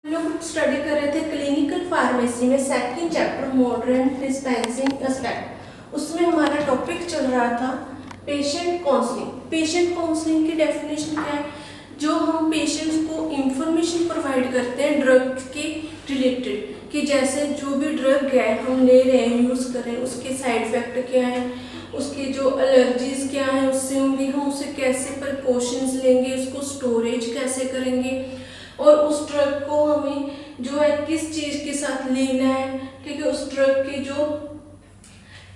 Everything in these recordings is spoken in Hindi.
हम लोग स्टडी कर रहे थे क्लिनिकल फार्मेसी में second chapter modern dispensing aspect. उसमें हमारा टॉपिक चल रहा था पेशेंट काउंसलिंग। पेशेंट काउंसलिंग की डेफिनेशन क्या है? जो हम पेशेंट्स को इंफॉर्मेशन प्रोवाइड करते हैं ड्रग के रिलेटेड, कि जैसे जो भी ड्रग है हम ले रहे हैं, यूज़ कर रहे हैं, उसके साइड इफेक्ट क्या है, उसकी जो एलर्जीज क्या है, उससे हम उसे कैसे प्रिकॉशंस लेंगे, उसको स्टोरेज कैसे करेंगे, और उस ड्रग को हमें जो है किस चीज़ के साथ लेना है, ठीक है। उस ड्रग की जो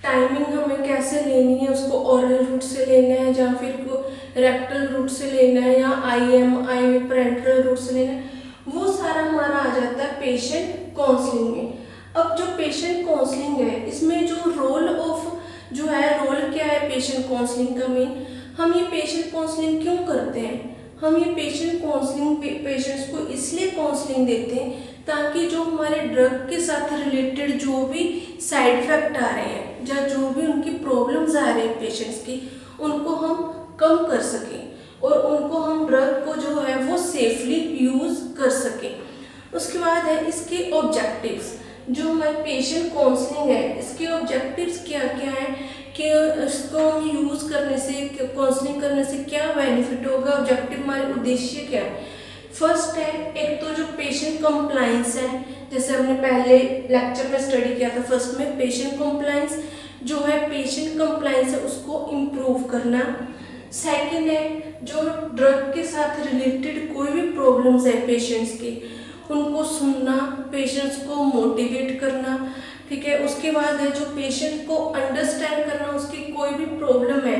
टाइमिंग हमें कैसे लेनी है, उसको ओरल रूट से लेना है या फिर को रेक्टल रूट से लेना है या आई पैरेंटल रूट से लेना है, वो सारा हमारा आ जाता है पेशेंट काउंसलिंग में। अब जो पेशेंट काउंसलिंग है, इसमें जो रोल क्या है पेशेंट काउंसलिंग का मेन, हम ये पेशेंट काउंसलिंग क्यों करते हैं? हम ये पेशेंट काउंसलिंग पेशेंट्स को इसलिए काउंसलिंग देते हैं ताकि जो हमारे ड्रग के साथ रिलेटेड जो भी साइड इफेक्ट आ रहे हैं या जो भी उनकी प्रॉब्लम्स आ रहे हैं पेशेंट्स की, उनको हम कम कर सकें और उनको हम ड्रग को जो है वो सेफली यूज़ कर सकें। उसके बाद है इसके ऑब्जेक्टिव्स। जो हमारे पेशेंट काउंसलिंग है, इसके ऑब्जेक्टिव्स क्या क्या है, कि इसको हम यूज़ करने से, काउंसलिंग करने से क्या बेनिफिट होगा, ऑब्जेक्टिव हमारे उद्देश्य क्या है। फर्स्ट है एक तो जो पेशेंट कंप्लाइंस है, जैसे हमने पहले लेक्चर में स्टडी किया था फर्स्ट में, पेशेंट कंप्लाइंस जो है, पेशेंट कंप्लाइंस है उसको इम्प्रूव करना। सेकंड है जो ड्रग के साथ रिलेटेड कोई भी प्रॉब्लम्स है पेशेंट्स की, उनको सुनना, पेशेंट्स को मोटिवेट करना, ठीक है। उसके बाद है जो पेशेंट को अंडरस्टैंड करना, उसकी कोई भी प्रॉब्लम है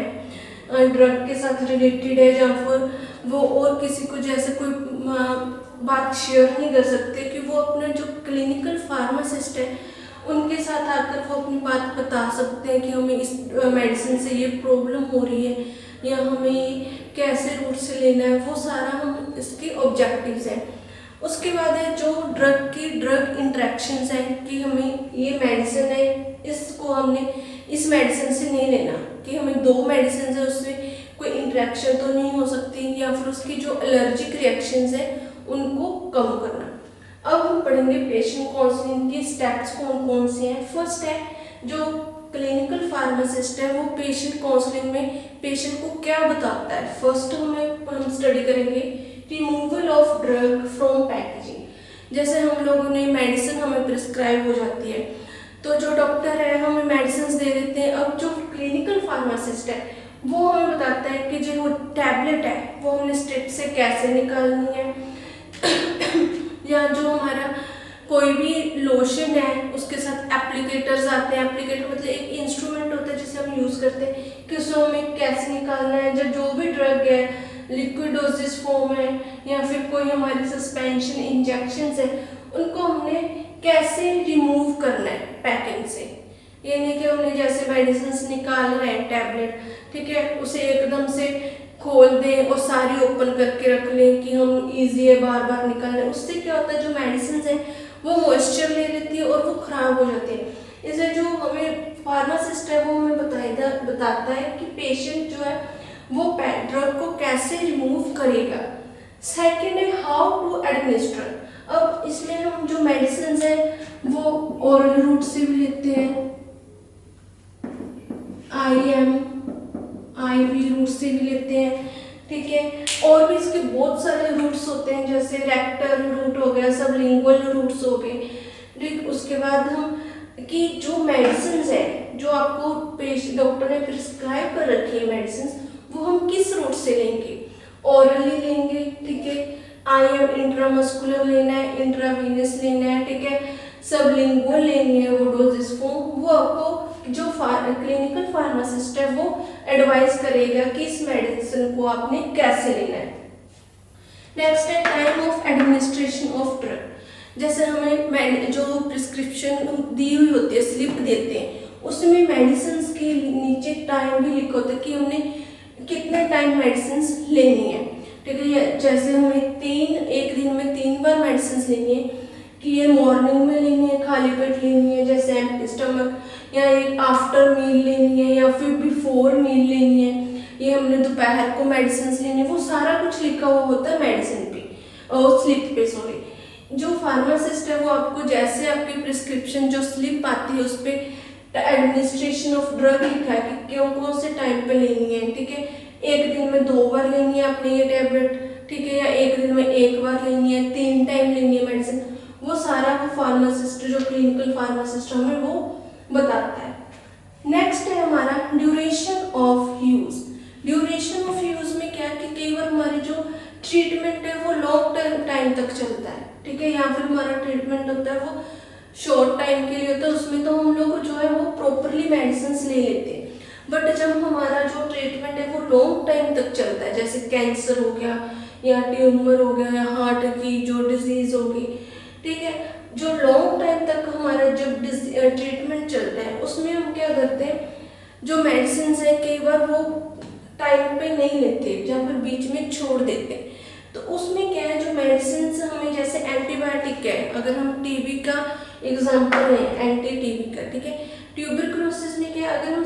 ड्रग के साथ रिलेटेड है या फिर वो और किसी को जैसे कोई बात शेयर नहीं कर सकते, कि वो अपने जो क्लिनिकल फार्मासिस्ट है उनके साथ आकर वो अपनी बात बता सकते हैं कि हमें इस मेडिसिन से ये प्रॉब्लम हो रही है या हमें कैसे रूट से लेना है, वो सारा हम इसके ऑब्जेक्टिव्स हैं। उसके बाद है जो ड्रग इंटरेक्शंस हैं, कि हमें ये मेडिसिन है, इसको हमने इस मेडिसिन से नहीं लेना, कि हमें दो मेडिसिन है उसमें कोई इंटरेक्शन तो नहीं हो सकती, या फिर उसकी जो एलर्जिक रिएक्शंस हैं उनको कम करना। अब हम पढ़ेंगे पेशेंट काउंसलिंग के स्टेप्स कौन कौन से हैं। फर्स्ट है जो क्लिनिकल फार्मासिस्ट है वो पेशेंट काउंसलिंग में पेशेंट को क्या बताता है। फर्स्ट हम स्टडी करेंगे removal of drug from packaging. जैसे हम लोगों ने मेडिसिन हमें प्रिस्क्राइब हो जाती है, तो जो डॉक्टर है हमें मेडिसिन दे देते हैं। अब जो क्लिनिकल फार्मासिस्ट है वो हमें बताता है कि जो टैबलेट है वो हमने स्ट्रिप से कैसे निकालनी है या जो हमारा कोई भी लोशन है उसके साथ एप्लीकेटर्स आते हैं, एप्लीकेटर मतलब एक इंस्ट्रूमेंट होता है जिसे हम यूज़ करते हैं कि उसको हमें कैसे निकालना है। जो भी ड्रग है लिक्विड डोजेस फॉर्म है या फिर कोई हमारी सस्पेंशन इंजेक्शंस है, उनको हमने कैसे रिमूव करना है पैकिंग से। ये नहीं कि हमने जैसे मेडिसिन निकाल रहे हैं टैबलेट, ठीक है, उसे एकदम से खोल दें और सारी ओपन करके रख लें कि हम इजी है बार बार निकालना। उससे क्या होता है जो मेडिसिन है वो मॉइस्चर ले लेती है और वो खराब हो जाती है। इसलिए जो हमें फार्मासिस्ट है वो हमें बताता है कि पेशेंट जो है वो ड्रग को कैसे रिमूव करेगा। सेकेंड है हाउ टू एडमिनिस्टर। अब इसमें हम जो मेडिसिन है वो ओरल रूट से भी लेते हैं, IV रूट से भी लेते हैं, ठीक है। और भी इसके बहुत सारे रूट्स होते हैं, जैसे रेक्टल रूट हो गया, सबलिंगुअल रूट्स हो गए, ठीक। उसके बाद हम कि जो मेडिसिन है जो आपको डॉक्टर ने प्रिस्क्राइब कर रखी है मेडिसिन, वो हम किस रूट से लेंगे, ओरली लेंगे, ठीक है, IM इंट्रामस्कुलर लेना है, इंट्रावीनस लेना है, ठीक है, सबलिंगुअल लेनी है वो डोजेस फॉर्म, वो आपको जो क्लिनिकल फार्मासिस्ट है वो एडवाइस करेगा कि इस मेडिसिन को आपने कैसे लेना है। नेक्स्ट है time of administration of drug. जैसे हमें जो प्रिस्क्रिप्शन दी हुई होती है, स्लिप देते हैं, उसमें मेडिसिन के नीचे टाइम भी लिखा होता है कि हमने कितने टाइम मेडिसिन लेनी है, ठीक है। जैसे हमें एक दिन में 3 बार मेडिसिन लेनी है, कि ये मॉर्निंग में लेनी है, खाली पेट लेनी है जैसे एम्प्टी स्टमक, या एक आफ्टर मील लेनी है या फिर बिफोर मील लेनी है, ये हमने दोपहर को मेडिसिन लेनी है, वो सारा कुछ लिखा हुआ होता है मेडिसिन पे और स्लिप पे, सॉरी। जो फार्मासिस्ट है वो आपको जैसे आपकी प्रिस्क्रिप्शन जो स्लिप आती है उस पर एडमिनिस्ट्रेशन ऑफ ड्रग लिखा है कि कौन कौन से टाइम पे लेनी है, ठीक है। एक दिन में 2 बार लेनी है आपने ये टैबलेट, ठीक है, या एक दिन में 1 बार लेनी है, 3 टाइम लेनी है मेडिसिन, वो सारा वो फार्मासिस्ट जो क्लिनिकल फार्मासिस्ट हमें वो बताता है। नेक्स्ट है हमारा duration of use. Duration of use में क्या है कि कई बार हमारी जो ट्रीटमेंट है वो लॉन्ग टाइम तक चलता है, ठीक है, या फिर हमारा ट्रीटमेंट होता है वो शॉर्ट टाइम के लिए होता है, उसमें तो हम लोग जो है वो प्रॉपरली मेडिसिन ले लेते हैं। बट जब हमारा जो ट्रीटमेंट है वो लॉन्ग टाइम तक चलता है, जैसे कैंसर हो गया या ट्यूमर हो गया या हार्ट की जो डिजीज होगी, ठीक है, जो लॉन्ग टाइम तक हमारा जब ट्रीटमेंट चलता है उसमें हम क्या करते हैं, जो मेडिसिन है कई बार वो टाइम पे नहीं लेते या फिर बीच में छोड़ देते हैं। तो उसमें क्या है, जो मेडिसिन हमें जैसे एंटीबायोटिक है, अगर हम टीबी का एग्जाम्पल है एंटी टीबी का, ठीक है, ट्यूबरक्लोसिस में क्या, अगर हम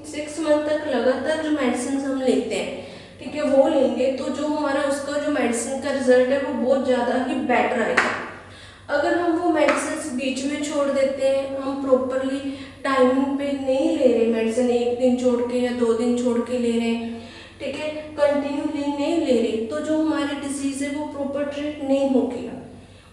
6 मंथ तक लगातार जो मेडिसिन हम लेते हैं, ठीक है, वो लेंगे तो जो हमारा उसका जो मेडिसिन का रिजल्ट है वो बहुत ज़्यादा ही बेटर आएगा। अगर हम वो मेडिसिन बीच में छोड़ देते हैं, हम प्रॉपरली टाइमिंग पे नहीं ले रहे मेडिसिन, 1 दिन छोड़ के या 2 दिन छोड़ के ले रहे हैं, ठीक है, कंटिन्यूली नहीं ले रहे, तो जो हमारी डिजीज है वो प्रॉपर ट्रीट नहीं होगी,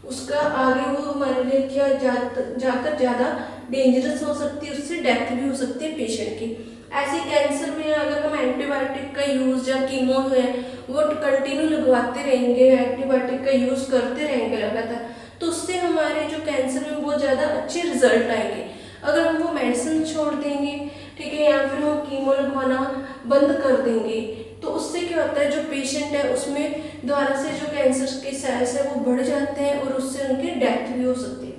उसका आगे वो हमारे लिए क्या जाकर ज़्यादा डेंजरस हो सकती है, उससे डेथ भी हो सकती है पेशेंट की। ऐसे कैंसर में अगर हम एंटीबायोटिक का यूज़ या कीमो है वो कंटिन्यू लगवाते रहेंगे, एंटीबायोटिक का यूज़ करते रहेंगे लगातार, तो उससे हमारे जो कैंसर में बहुत ज़्यादा अच्छे रिजल्ट आएंगे। अगर हम वो मेडिसिन छोड़ देंगे, ठीक है, या फिर हम कीमो लगवाना बंद कर देंगे, तो उससे क्या होता है, जो पेशेंट है उसमें दोबारा से जो कैंसर के सेल्स है वो बढ़ जाते हैं और उससे उनकी डेथ भी हो सकती है।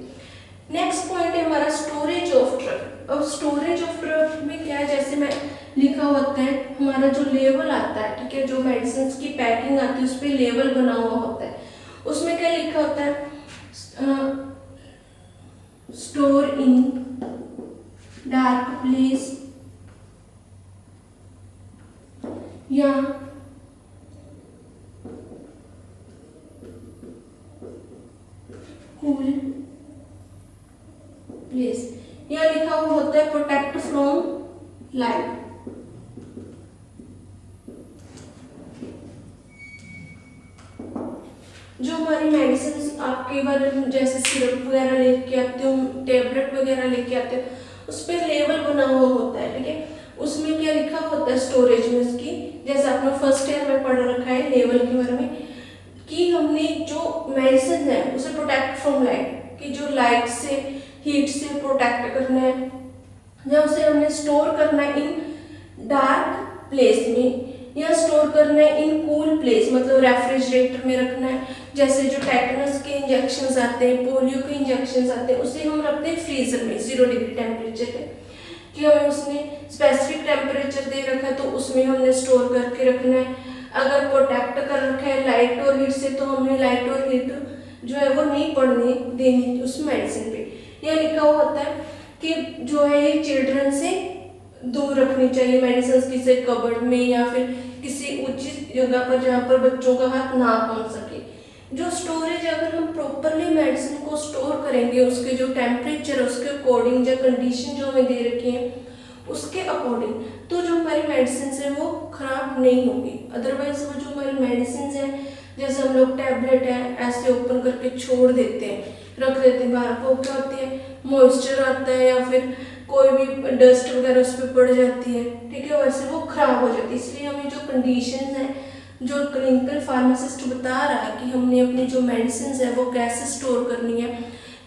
नेक्स्ट पॉइंट है हमारा स्टोरेज ऑफ ड्रग। अब स्टोरेज ऑफ ड्रग में क्या है, जैसे मैं लिखा होता है हमारा जो लेवल आता है, ठीक है, जो मेडिसिन की पैकिंग आती है उस पर लेवल बना हुआ होता है, उसमें क्या लिखा होता है, स्टोर इन डार्क प्लेस या कूल प्लेस, या लिखा हुआ होता है प्रोटेक्ट फ्रॉम लाइट। जो हमारी मेडिसिन आप कई बार जैसे सिरप वगैरह लेके आते हो, टेबलेट वगैरह लेके आते हो, उस पर लेवल बना हुआ होता है, ठीक है, उसमें क्या लिखा होता है स्टोरेज में उसकी, जैसे आपने फर्स्ट ईयर में पढ़ रखा है लेवल के बारे में कि हमने जो मेडिसिन है उसे प्रोटेक्ट फ्रॉम लाइट, कि जो लाइट से हीट से प्रोटेक्ट करना है, या उसे हमने स्टोर करना है इन डार्क प्लेस में, या स्टोर करना है इन कूल प्लेस, मतलब रेफ्रिजरेटर में रखना है। जैसे जो टेटनस के इंजेक्शंस आते हैं, पोलियो के इंजेक्शंस आते हैं, उसे हम रखते हैं फ्रीजर में 0 डिग्री टेम्परेचर पे, कि हमें उसने स्पेसिफिक टेम्परेचर दे रखा है तो उसमें हमने स्टोर करके रखना है। अगर प्रोटेक्ट कर रखा है लाइट और हीट से तो हमें लाइट और हीट जो है वो नहीं पड़ने देनी उस मेडिसिन पे। यह लिखा हुआ होता है कि जो है ये चिल्ड्रन से दूर रखनी चाहिए मेडिसिन, किसी कबर्ड में या फिर किसी उचित जगह पर जहाँ पर बच्चों का हाथ ना पहुँच सके। जो स्टोरेज अगर हम प्रॉपरली मेडिसिन को स्टोर करेंगे उसके जो टेम्परेचर उसके अकॉर्डिंग, जो कंडीशन जो हमें दे रखी है उसके अकॉर्डिंग, तो जो हमारी मेडिसिन है वो खराब नहीं होगी। अदरवाइज वो जो हमारी मेडिसिन है, जैसे हम लोग टैबलेट है ऐसे ओपन करके छोड़ देते हैं, रख देते हैं बाहर, वो क्या होती है मॉइस्चर आता है या फिर कोई भी डस्ट वगैरह उस पर पड़ जाती है, ठीक है, वैसे वो खराब हो जाती है। इसलिए हमें जो कंडीशन है, जो क्लिनिकल फार्मासिस्ट बता रहा है कि हमने अपनी जो मेडिसिन है वो कैसे स्टोर करनी है,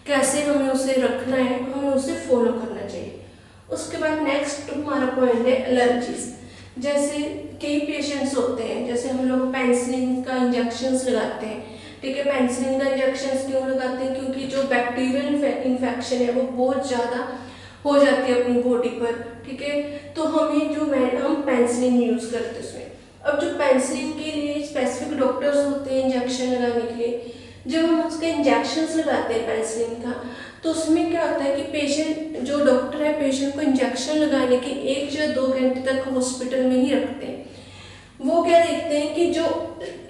कैसे हमें उसे रखना है, हमें उसे फॉलो करना चाहिए। उसके बाद नेक्स्ट हमारा पॉइंट है एलर्जीज। जैसे कई पेशेंट्स होते हैं, जैसे हम लोग पेनिसिलिन का इंजेक्शंस लगाते हैं, ठीक है, पेनिसिलिन का इंजेक्शंस क्यों लगाते हैं, क्योंकि जो बैक्टीरियल इन्फेक्शन है वो बहुत ज़्यादा हो जाती है अपनी बॉडी पर, ठीक है, तो हमें जो हम पेनिसिलिन यूज़ करते हैं उसमें। अब जो पेनिसिलिन के लिए स्पेसिफिक डॉक्टर्स होते हैं इंजेक्शन लगाने के लिए, जब हम उसके इंजेक्शंस लगाते हैं पेनिसिलिन का, तो उसमें क्या होता है कि पेशेंट जो डॉक्टर है पेशेंट को इंजेक्शन लगाने के 1 या 2 घंटे तक हॉस्पिटल में ही रखते हैं। वो क्या देखते हैं कि जो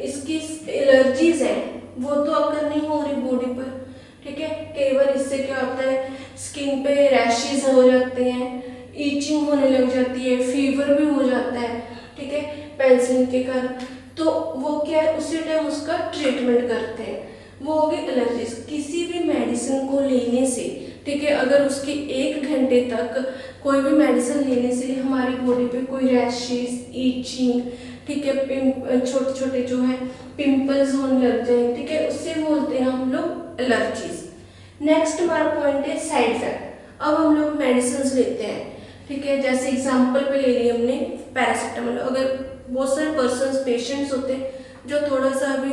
इसकी एलर्जीज हैं वो तो अगर नहीं हो रही बॉडी पर, ठीक है। कई बार इससे क्या होता है, स्किन पे रैशेज हो जाते हैं, ईचिंग होने लग जाती है, फीवर भी हो जाता है, ठीक है, पेंसिलिन के कारण। तो वो क्या है, उसी टाइम उसका ट्रीटमेंट करते हैं। वो हो गई एलर्जीज। किसी भी मेडिसिन को लेने से, ठीक है, अगर उसके 1 घंटे तक कोई भी मेडिसिन लेने से हमारी बॉडी पे कोई रैशेज, ईचिंग, ठीक है, छोटे छोटे जो है पिंपल्स होने लग जाए, ठीक है, उससे बोलते हैं हम लोग एलर्जीज। नेक्स्ट हमारा पॉइंट है साइड इफेक्ट। अब हम लोग मेडिसिन लेते हैं, ठीक है, जैसे एग्जांपल पे ले लिया हमने पैरासीटामोल। अगर बहुत सारे पर्सन पेशेंट्स होते हैं जो थोड़ा सा भी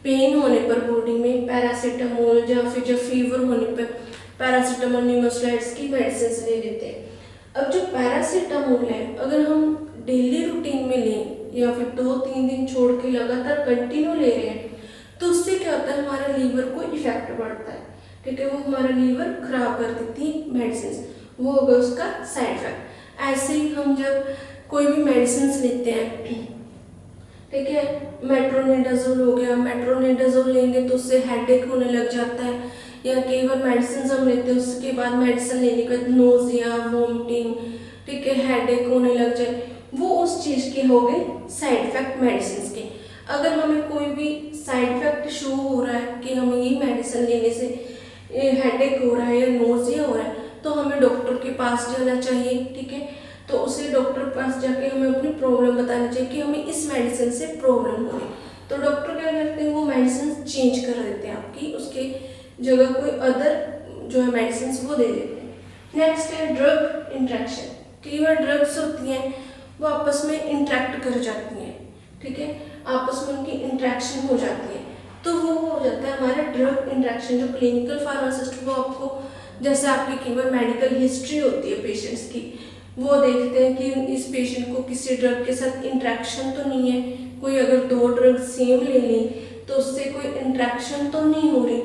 पेन होने पर बॉडी में पैरासीटामोल, या फिर जब फीवर होने पर पैरासीटामोल, निमोसाइड्स की मेडिसिन ले लेते हैं। अब जो पैरासीटामोल है, अगर हम डेली रूटीन में लें या फिर 2-3 दिन छोड़ के लगातार कंटिन्यू ले रहे हैं, तो उससे क्या होता है, हमारा लीवर को इफेक्ट पड़ता है, ठीक है, वो हमारा लीवर खराब कर देती है मेडिसिन। वो होगा उसका साइड इफेक्ट। ऐसे ही हम जब कोई भी मेडिसिन लेते हैं, ठीक है, मेट्रोनिडाजोल हो गया, मेट्रोनिडाजोल लेंगे तो उससे हेडेक होने लग जाता है, या कई बार मेडिसिन हम लेते हैं उसके बाद मेडिसिन लेने के बाद नोजिया, वोमिटिंग, ठीक है, हेडेक होने लग जाए, वो उस चीज़ के हो गए साइड इफेक्ट मेडिसिन के। अगर हमें कोई भी साइड इफेक्ट शो हो रहा है कि हमें ये मेडिसिन लेने से हेडेक हो रहा है या नोजिया हो रहा है, तो हमें डॉक्टर के पास जाना चाहिए, ठीक है। तो उसे डॉक्टर के पास जाके हमें अपनी प्रॉब्लम बतानी चाहिए कि हमें इस मेडिसिन से प्रॉब्लम हो रही। तो डॉक्टर क्या करते हैं, वो मेडिसिन चेंज कर देते हैं आपकी, उसके जगह कोई अदर जो है मेडिसिन वो दे देते हैं। नेक्स्ट है ड्रग इंट्रैक्शन। कई बार ड्रग्स होती हैं वो आपस में इंट्रैक्ट कर जाती हैं, ठीक है, आपस में उनकी इंट्रैक्शन हो जाती है, तो वो हो जाता है हमारा ड्रग इंट्रैक्शन। जो क्लिनिकल फार्मासिस्ट वो आपको, जैसे आपकी कई बार मेडिकल हिस्ट्री होती है पेशेंट्स की, वो देखते हैं कि इस पेशेंट को किसी ड्रग के साथ इंट्रैक्शन तो नहीं है, कोई अगर 2 ड्रग सेम ले लें तो उससे कोई इंट्रैक्शन तो नहीं हो रही,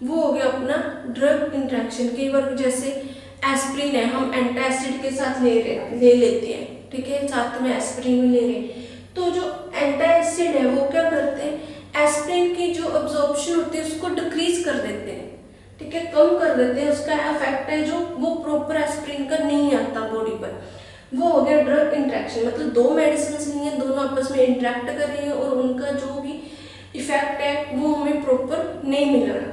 वो हो गया अपना ड्रग इंट्रैक्शन। कई बार जैसे एस्प्रिन है, हम एंटासिड के साथ ले लेते हैं, ठीक है, साथ में एस्प्रिन भी ले रहे हैं, तो जो एंटासिड है वो क्या करते हैं, एस्प्रिन की जो अब्जॉर्प्शन होती है उसको डिक्रीज कर देते हैं, ठीक है, कम कर देते हैं, उसका इफेक्ट है जो वो प्रॉपर एस्प्रिन का नहीं आता बॉडी पर। वो हो गया ड्रग इंट्रैक्शन, मतलब 2 मेडिसिन नहीं है, दोनों आपस में इंटरेक्ट कर रही है और उनका जो भी इफेक्ट है वो हमें प्रॉपर नहीं मिल रहा।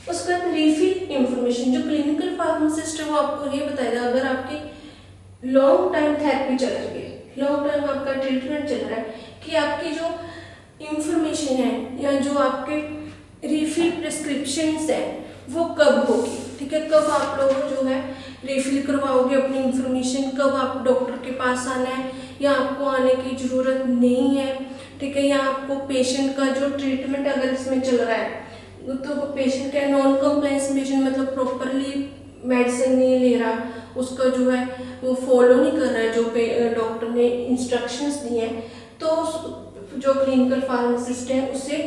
उसके बाद रिफिल इंफॉर्मेशन। जो क्लिनिकल फार्मासिस्ट है वो आपको ये बताएगा, अगर आपकी लॉन्ग टाइम थेरेपी चल रही है, लॉन्ग टाइम आपका ट्रीटमेंट चल रहा है, कि आपकी जो इंफॉर्मेशन है या जो आपके रिफिल प्रिस्क्रिप्शंस है वो कब होगी, ठीक है, कब आप लोग जो है रिफिल करवाओगे अपनी इंफॉर्मेशन, कब आप डॉक्टर के पास आना है या आपको आने की ज़रूरत नहीं है, ठीक है, या आपको पेशेंट का जो ट्रीटमेंट अगर इसमें चल रहा है तो पेशेंट का नॉन कंप्लायंस पेशेंट, मतलब प्रॉपरली मेडिसिन नहीं ले रहा, उसका जो है वो फॉलो नहीं कर रहा है जो डॉक्टर ने इंस्ट्रक्शंस दिए हैं, तो जो क्लिनिकल फार्मासिस्ट है उसे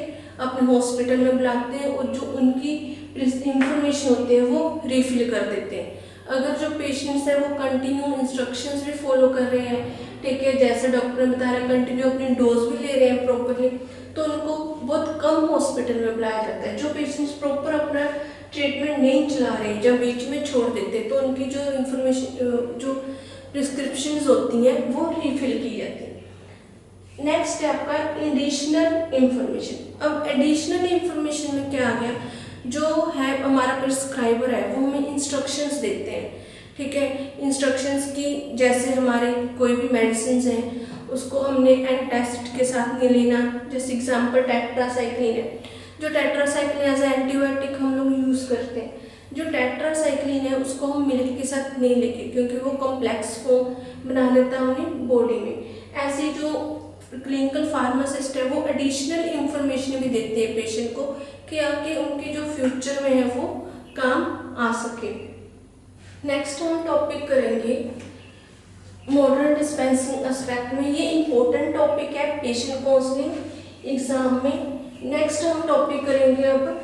अपने हॉस्पिटल में बुलाते हैं और जो उनकी इंफॉर्मेशन होती है वो रिफिल कर देते हैं। अगर जो पेशेंट्स है वो कंटिन्यू इंस्ट्रक्शंस भी फॉलो कर रहे हैं, ठीक है, जैसे डॉक्टर ने बताया कंटिन्यू अपनी डोज भी ले रहे हैं प्रॉपरली, तो उनको बहुत कम हॉस्पिटल में बुलाया जाता है। जो पेशेंट्स प्रॉपर अपना ट्रीटमेंट नहीं चला रहे, जब बीच में छोड़ देते, तो उनकी जो इंफॉर्मेशन, जो प्रिस्क्रिप्शंस होती हैं वो रिफिल की जाती है। नेक्स्ट है आपका एडिशनल इंफॉर्मेशन। अब एडिशनल इंफॉर्मेशन में क्या आ गया, जो है हमारा प्रिस्क्राइबर है वो हमें इंस्ट्रक्शंस देते हैं, ठीक है, इंस्ट्रक्शंस की, जैसे हमारे कोई भी मेडिसिन हैं उसको हमने एंटासिड के साथ नहीं लेना, जैसे एग्जांपल टेट्रासाइक्लिन है, जो टेट्रासाइक्लिन एज एंटीबायोटिक हम लोग यूज़ करते हैं, जो टेट्रासाइक्लिन है उसको हम मिल्क के साथ नहीं लेंगे क्योंकि वो कॉम्प्लेक्स फॉर्म बना देता है अपनी बॉडी में। ऐसे जो क्लिनिकल फार्मासिस्ट है वो एडिशनल इंफॉर्मेशन भी देते हैं पेशेंट को कि आगे उनके जो फ्यूचर में है वो काम आ सके। नेक्स्ट हम टॉपिक करेंगे मॉडर्न डिस्पेंसिंग एस्पेक्ट में। ये इंपॉर्टेंट टॉपिक है पेशेंट काउंसलिंग एग्जाम में। नेक्स्ट हम टॉपिक करेंगे अब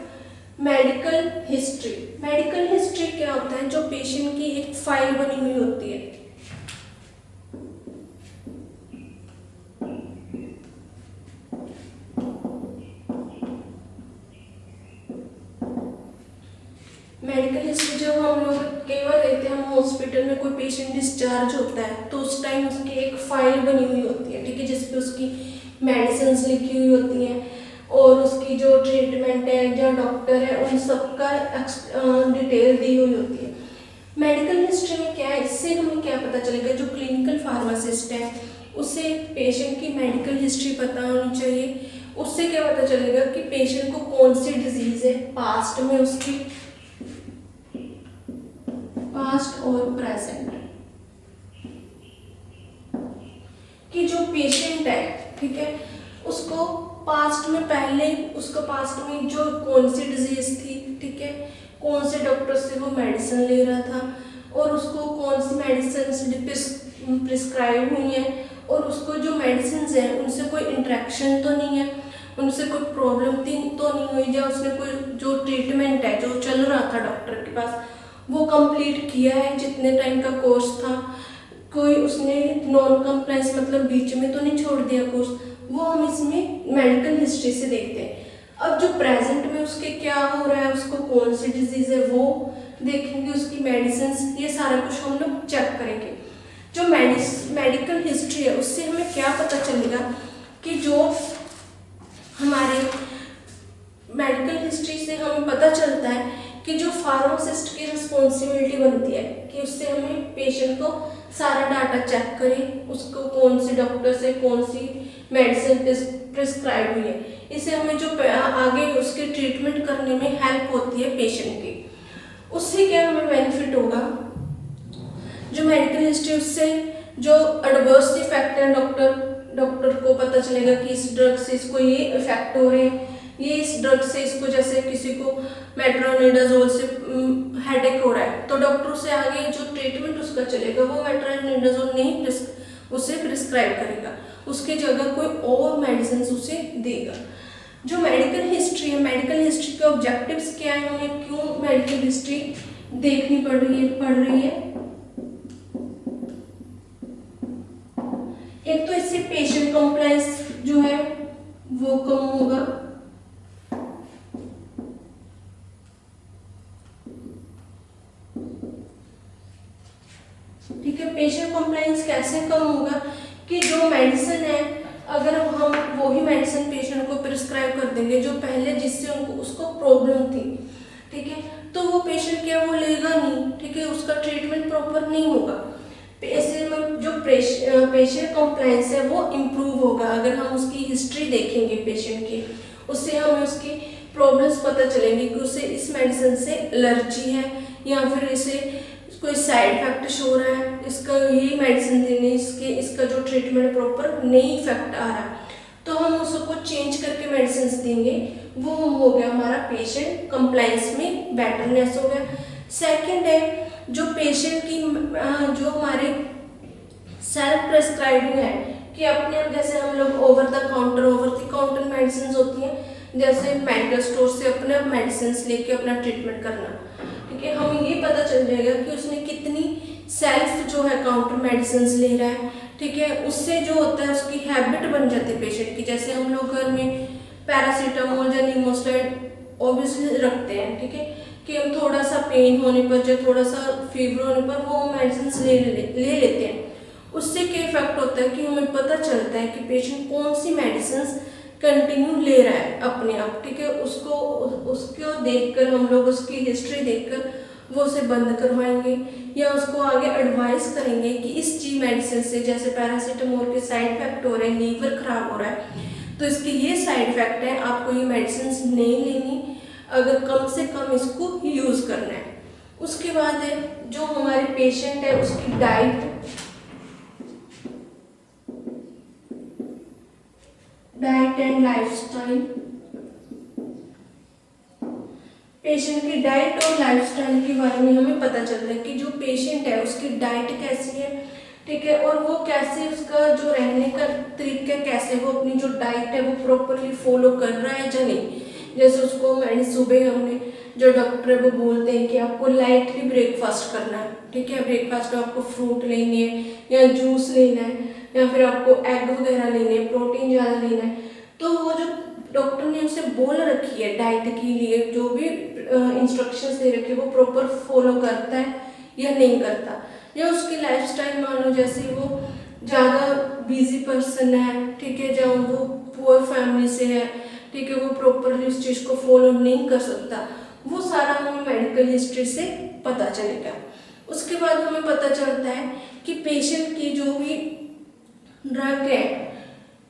मेडिकल हिस्ट्री। मेडिकल हिस्ट्री क्या होता है, जो पेशेंट की एक फाइल बनी हुई होती है, कोई पेशेंट डिस्चार्ज होता है तो उस टाइम उसकी एक फाइल बनी हुई होती है, ठीक है, जिस पे उसकी मेडिसिन लिखी हुई होती हैं और उसकी जो ट्रीटमेंट है, जो डॉक्टर है, उन सबका डिटेल दी हुई होती है। मेडिकल हिस्ट्री में क्या है, इससे हमें क्या पता चलेगा, जो क्लिनिकल फार्मासिस्ट है उसे पेशेंट की मेडिकल हिस्ट्री पता होनी चाहिए। उससे क्या पता चलेगा कि पेशेंट को कौन सी डिजीज है, पास्ट में उसकी, पास्ट और प्रेजेंट, कि जो पेशेंट है, ठीक है, उसको पास्ट में, पहले उसको पास्ट में जो कौन सी डिजीज थी, ठीक है, कौन से डॉक्टर से वो मेडिसिन ले रहा था और उसको कौन सी मेडिसिन प्रिस्क्राइब हुई है और उसको जो मेडिसिन है उनसे कोई इंटरेक्शन तो नहीं है, उनसे कोई प्रॉब्लम तो नहीं हुई, या उसने कोई जो ट्रीटमेंट है जो चल रहा था डॉक्टर के पास वो कंप्लीट किया है, जितने टाइम का कोर्स था, कोई उसने नॉन कंप्लायंस मतलब बीच में तो नहीं छोड़ दिया कोर्स, वो हम इसमें मेडिकल हिस्ट्री से देखते हैं। अब जो प्रेजेंट में उसके क्या हो रहा है, उसको कौन सी डिजीज है वो देखेंगे, उसकी मेडिसिन, ये सारा कुछ हम लोग चेक करेंगे। जो मेडिकल हिस्ट्री है उससे हमें क्या पता चलेगा कि जो हमारे मेडिकल हिस्ट्री से हमें पता चलता है कि जो फार्मासिस्ट की रिस्पॉन्सिबिलिटी बनती है कि उससे हमें पेशेंट को सारा डाटा चेक करें, उसको कौन से डॉक्टर से कौन सी मेडिसिन प्रिस्क्राइब हुई है, इससे हमें जो आगे उसके ट्रीटमेंट करने में हेल्प होती है पेशेंट की। उससे क्या हमें बेनिफिट होगा, जो मेडिकल हिस्ट्री, उससे जो एडवर्स इफेक्ट है डॉक्टर को पता चलेगा कि इस ड्रग से इसको ये इफेक्ट हो रहे हैं, ये इस ड्रग से इसको, जैसे किसी को मेट्रोनिडाजोल से हेडेक हो रहा है तो डॉक्टर से आगे जो ट्रीटमेंट उसका चलेगा वो मेट्रोनिडाजोल नहीं उसे प्रिस्क्राइब करेगा, उसके जगह कोई और मेडिसिन उसे देगा। जो मेडिकल हिस्ट्री है, मेडिकल हिस्ट्री के ऑब्जेक्टिव्स क्या है, हमें क्यों मेडिकल हिस्ट्री देखनी पड़ रही है। एक तो इससे पेशेंट कंप्लायंस जो है वो कम होगा, ठीक है। पेशेंट कंप्लायंस कैसे कम होगा कि जो मेडिसिन है अगर हम वही मेडिसिन पेशेंट को प्रिस्क्राइब कर देंगे जो पहले जिससे उसको प्रॉब्लम थी, ठीक है, तो वो पेशेंट क्या वो लेगा नहीं, ठीक है, उसका ट्रीटमेंट प्रॉपर नहीं होगा। ऐसे में जो पेशेंट कंप्लायंस है वो इम्प्रूव होगा अगर हम उसकी हिस्ट्री देखेंगे पेशेंट की, उससे हमें उसकी प्रॉब्लम्स पता चलेंगी कि उसे इस मेडिसिन से एलर्जी है या फिर इसे कोई साइड इफेक्ट शो रहा है, इसका यही मेडिसिन देने इसका जो ट्रीटमेंट प्रॉपर नहीं इफेक्ट आ रहा तो हम उसको चेंज करके मेडिसिन देंगे, वो हो गया हमारा पेशेंट कंप्लायंस में बेटरनेस हो गया। सेकंड है जो पेशेंट की जो हमारे सेल्फ प्रिस्क्राइबिंग है कि अपने आप, जैसे हम लोग ओवर द काउंटर मेडिसिन होती हैं, जैसे मेडिकल स्टोर से अपने मेडिसिन लेके अपना ट्रीटमेंट करना, ठीक है, हमें ये पता चल जाएगा कि उसने कितनी सेल्फ जो है काउंटर मेडिसिन ले रहा है, ठीक है, उससे जो होता है उसकी हैबिट बन जाती है पेशेंट की। जैसे हम लोग घर में पैरासीटामोल या निमोस्टेट ऑब्वियसली रखते हैं, ठीक है, कि हम थोड़ा सा पेन होने पर या थोड़ा सा फीवर होने पर वो मेडिसिन ले लेते हैं। उससे क्या इफेक्ट होता है कि हमें पता चलता है कि पेशेंट कौन सी मेडिसिन कंटिन्यू ले रहा है अपने आप, ठीक है, उसको देखकर हम लोग उसकी हिस्ट्री देखकर वो उसे बंद करवाएंगे या उसको आगे एडवाइस करेंगे कि इस चीज मेडिसिन से, जैसे पैरासीटामोल के साइड इफेक्ट हो रहे हैं, लीवर खराब हो रहा है तो इसके ये साइड इफेक्ट है, आपको ये मेडिसिन नहीं लेनी, अगर कम से कम इसको यूज करना है। उसके बाद है जो हमारे पेशेंट है उसकी डाइट एंड लाइफस्टाइल। पेशेंट की डाइट और लाइफस्टाइल के बारे में हमें पता चलता है कि जो पेशेंट है उसकी डाइट कैसी है, ठीक है, और वो कैसे, उसका जो रहने का तरीका कैसे, वो अपनी जो डाइट है वो प्रॉपरली फॉलो कर रहा है या नहीं। जैसे उसको मैंने सुबह हमने जो डॉक्टर है वो बोलते हैं कि आपको लाइटली ब्रेकफास्ट करना है, ठीक है, ब्रेकफास्ट में आपको फ्रूट लेनी है या जूस लेना है या फिर आपको एग वगैरह लेने हैं, प्रोटीन ज़्यादा लेना है, तो वो जो डॉक्टर ने उसे बोल रखी है डाइट के लिए जो भी इंस्ट्रक्शंस दे रखे वो प्रॉपर फॉलो करता है या नहीं करता। या उसकी लाइफस्टाइल मान लो जैसे वो ज़्यादा बिजी पर्सन है, ठीक है, जहाँ वो पुअर फैमिली से है, ठीक है, वो प्रॉपरली उस चीज़ को फॉलो नहीं कर सकता, वो सारा हमें मेडिकल हिस्ट्री से पता चलेगा। उसके बाद हमें पता चलता है कि पेशेंट की जो भी ड्रग है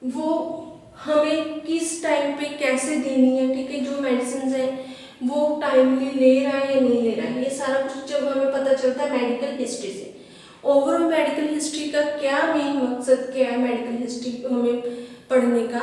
वो हमें किस टाइम पे कैसे देनी है, ठीक है, जो मेडिसिन है वो टाइमली ले रहा है या नहीं ले रहा है, ये सारा कुछ जब हमें पता चलता है मेडिकल हिस्ट्री से। ओवरऑल मेडिकल हिस्ट्री का क्या मेन मकसद क्या है मेडिकल हिस्ट्री हमें पढ़ने का,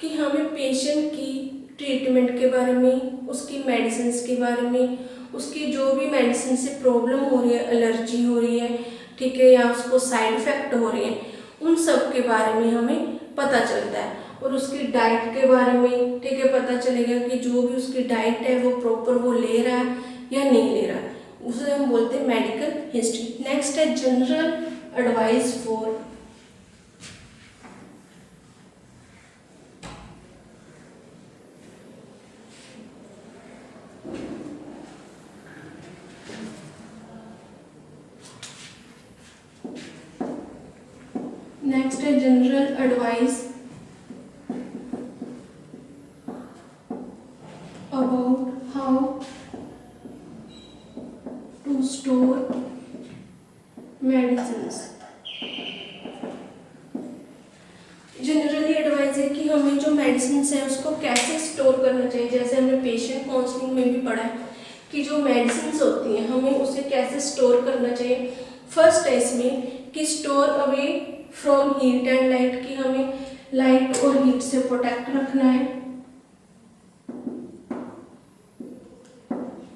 कि हमें पेशेंट की ट्रीटमेंट के बारे में, उसकी मेडिसिन के बारे में, उसकी जो भी मेडिसिन से प्रॉब्लम हो रही है, एलर्जी हो रही है, ठीक है, या उसको साइड इफेक्ट हो रहे हैं, उन सब के बारे में हमें पता चलता है। और उसकी डाइट के बारे में, ठीक है, पता चलेगा कि जो भी उसकी डाइट है वो प्रॉपर वो ले रहा है या नहीं ले रहा है, उसे हम बोलते हैं मेडिकल हिस्ट्री। नेक्स्ट है general advice for general advice about how to store medicine. Generally advice है कि हमें जो मेडिसिन है उसको कैसे स्टोर करना चाहिए। जैसे हमने पेशेंट काउंसलिंग में भी पढ़ा है कि जो मेडिसिन होती हैं हमें उसे कैसे स्टोर करना चाहिए। फर्स्ट है इसमें कि store away from heat and light, कि हमें लाइट और हीट से प्रोटेक्ट रखना है।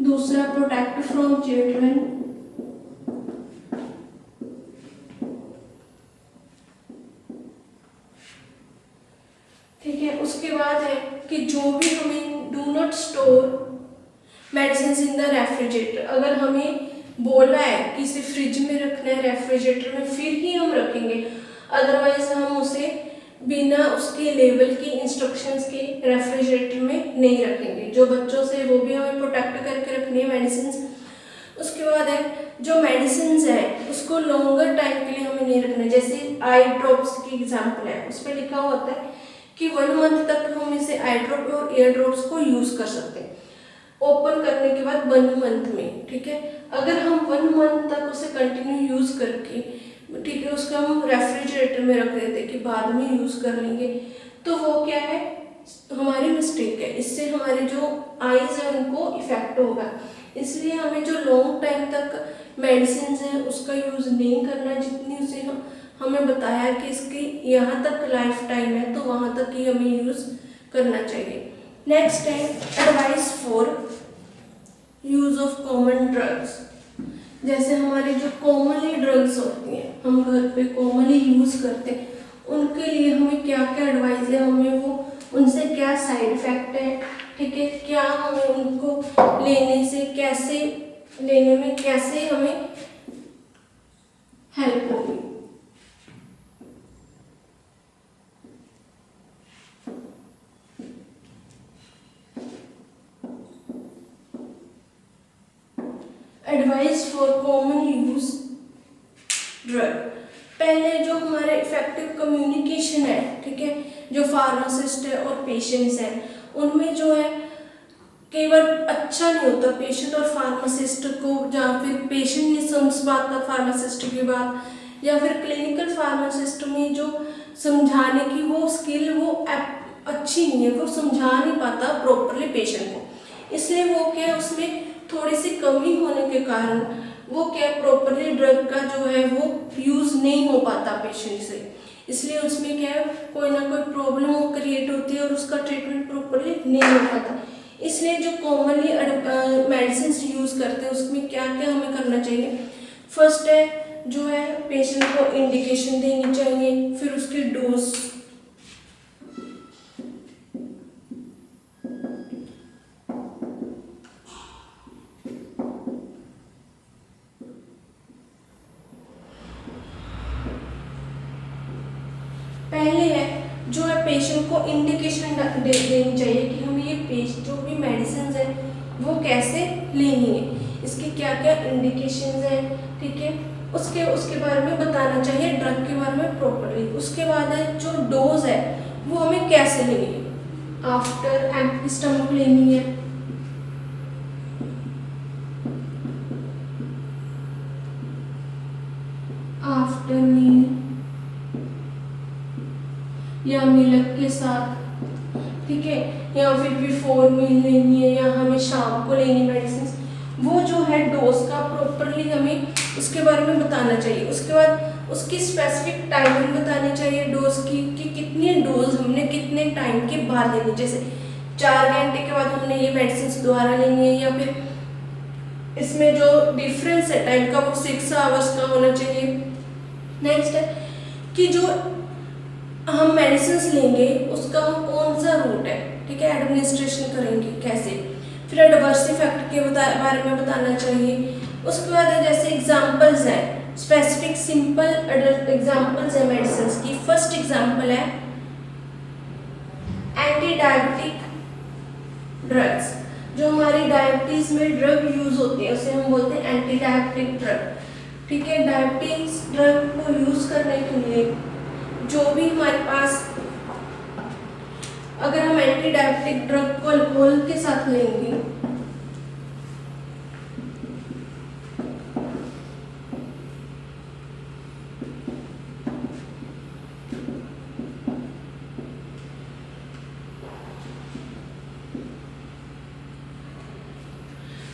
दूसरा प्रोटेक्ट फ्रॉम चिल्ड्रन, ठीक है। उसके बाद है कि जो भी हमें do not store medicine in the refrigerator, अगर हमें बोला है कि इसे फ्रिज में रखना है, रेफ्रिजरेटर में, फिर ही हम रखेंगे, अदरवाइज हम उसे बिना उसके लेवल की इंस्ट्रक्शंस के रेफ्रिजरेटर में नहीं रखेंगे। जो बच्चों से वो भी हमें प्रोटेक्ट करके रखनी है मेडिसिन। उसके बाद है जो मेडिसिन है उसको लॉन्गर टाइम के लिए हमें नहीं रखना है। जैसे आई ड्रॉप्स की एग्जाम्पल है, उस पर लिखा होता है कि 1 मंथ तक हम इसे आई ड्रॉप और एयर ड्रॉप्स को यूज कर सकते हैं, ओपन करने के बाद 1 मंथ में, ठीक है। अगर हम 1 मंथ तक उसे कंटिन्यू यूज करके, ठीक है, उसको हम रेफ्रिजरेटर में रख देते कि बाद में यूज कर लेंगे, तो वो क्या है, हमारी मिस्टेक है। इससे हमारे जो आईज है उनको इफेक्ट होगा। इसलिए हमें जो लॉन्ग टाइम तक मेडिसिन है उसका यूज नहीं करना, जितनी उसे हमें बताया कि इसकी यहाँ तक लाइफ टाइम है तो वहाँ तक ही हमें यूज करना चाहिए। नेक्स्ट है advice for use of common drugs. जैसे हमारे जो कॉमनली ड्रग्स होती हैं, हम घर पे कॉमनली यूज करते हैं, उनके लिए हमें क्या क्या एडवाइस है, हमें वो उनसे क्या साइड इफेक्ट है, ठीक है, क्या हमें उनको लेने से कैसे, लेने में कैसे हमें हेल्प होगी। Advice for common use drug. पहले जो हमारे इफेक्टिव कम्युनिकेशन है, ठीक है, जो फार्मासिस्ट है और पेशेंट्स है उनमें जो है कई बार अच्छा नहीं होता पेशेंट और फार्मासिस्ट को, या फिर पेशेंट नहीं समझ पाता फार्मासिस्ट की बात, या फिर क्लिनिकल फार्मासिस्ट में जो समझाने की वो स्किल वो अच्छी नहीं है, वो समझा नहीं पाता प्रॉपरली पेशेंट को। इसलिए वो क्या, उसमें थोड़ी सी कमी होने के कारण वो क्या प्रॉपरली ड्रग का जो है वो यूज़ नहीं हो पाता पेशेंट से। इसलिए उसमें क्या है, कोई ना कोई प्रॉब्लम वो क्रिएट होती है और उसका ट्रीटमेंट प्रॉपरली नहीं हो पाता। इसलिए जो कॉमनली मेडिसिन यूज़ करते हैं उसमें क्या क्या हमें करना चाहिए। फर्स्ट है जो है पेशेंट को इंडिकेशन देनी चाहिए, फिर उसकी डोज, पहले है जो है पेशेंट को इंडिकेशन देनी चाहिए कि हमें ये जो भी मेडिसिन है वो कैसे लेनी है, इसकी क्या क्या इंडिकेशन है, ठीक है। उसके उसके बारे में बताना चाहिए, ड्रग के बारे में प्रॉपरली। उसके बाद है जो डोज है वो हमें कैसे लेनी है, आफ्टर एम्प्टी स्टमक लेनी है, आफ्टर मील या मिल्क के साथ, ठीक है, या फिर बिफोर मील लेनी है, या हमें शाम को लेनी मेडिसिन। वो जो है डोज का प्रॉपरली हमें उसके बारे में बताना चाहिए। उसके बाद उसकी स्पेसिफिक टाइमिंग बतानी चाहिए डोज की, कि कितनी डोज हमने कितने टाइम के बाद लेनी, जैसे 4 घंटे के बाद हमने ये मेडिसिन दोबारा लेनी है, या फिर इसमें जो डिफरेंस है टाइम का वो 6 आवर्स का होना चाहिए। नेक्स्ट है कि जो हम मेडिसिन लेंगे उसका कौन सा रूट है, ठीक है, एडमिनिस्ट्रेशन करेंगे कैसे, फिर एडवर्स इफेक्ट के बारे में बताना चाहिए। उसके बाद है जैसे एग्जांपल्स है, स्पेसिफिक सिंपल एग्जांपल्स है मेडिसिन की। फर्स्ट एग्जांपल है एंटी डायबिटिक ड्रग्स, जो हमारी डायबिटीज में ड्रग यूज होती है उसे हम बोलते हैं एंटी डायबिटिक ड्रग, ठीक है। डायबिटीज ड्रग को यूज करने के लिए जो भी हमारे पास, अगर हम एंटी डायबिटिक ड्रग को अल्कोहल के साथ लेंगे,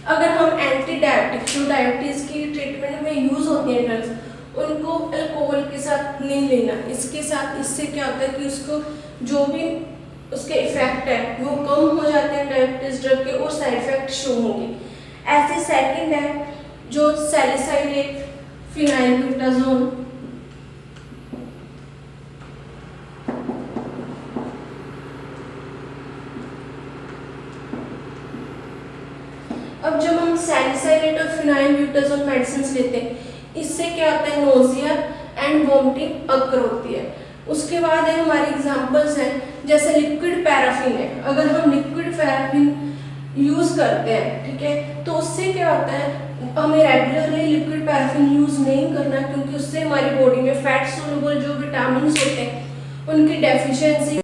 अगर हम एंटी डायबिटिक जो डायबिटीज की ट्रीटमेंट में यूज होती है ड्रग्स, उनको अल्कोहल के साथ नहीं लेना। इसके साथ इससे क्या होता है कि उसको जो भी उसके इफेक्ट है वो कम हो जाते हैं डायबिटीज ड्रग के, और साइड इफेक्ट शो होंगे। ऐसे सेकंड है जो सैलिसाइलेट फिनाइलब्यूटाजोल, अब जब हम सैलिसाइलेट और फिनाइलब्यूटाजोल मेडिसिन लेते हैं, इससे क्या होता है, नोजिया एंड वोमिटिंग अकर होती है। उसके बाद है हमारे एग्जांपल्स हैं जैसे लिक्विड पैराफिन है, अगर हम लिक्विड पैराफिन यूज करते हैं, ठीक है, तो उससे क्या होता है, हमें रेगुलरली लिक्विड पैराफिन यूज नहीं करना, क्योंकि उससे हमारी बॉडी में फैट सोलुबल जो विटामिन होते हैं उनकी डेफिशिएंसी